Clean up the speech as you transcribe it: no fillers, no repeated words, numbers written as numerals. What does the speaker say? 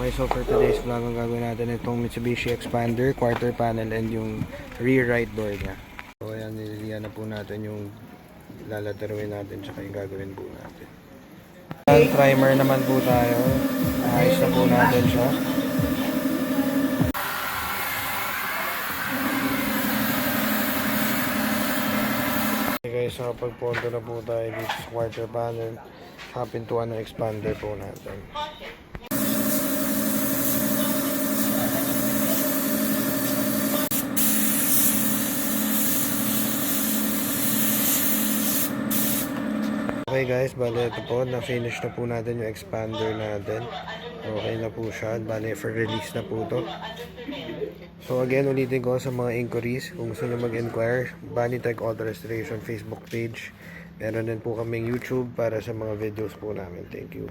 Okay, so for today's vlog, ang gagawin natin itong Mitsubishi Expander, quarter panel, and yung rear right door niya. So ayan, nililihan na po natin yung lalataruin natin, tsaka yung gagawin po natin. Ayan, primer naman po tayo. Ayos na po natin siya. Okay guys, so pagpunto na po tayo dito sa quarter panel, sa pintuan ng expander po natin. Okay guys, bale ito po, na-finish na po natin yung expander natin. Okay na po siya, bale for release na po to. So again, ulitin ko sa mga inquiries, kung gusto nyo mag-inquire, Banitech Auto Restoration Facebook page. Meron din po kaming YouTube para sa mga videos po namin. Thank you.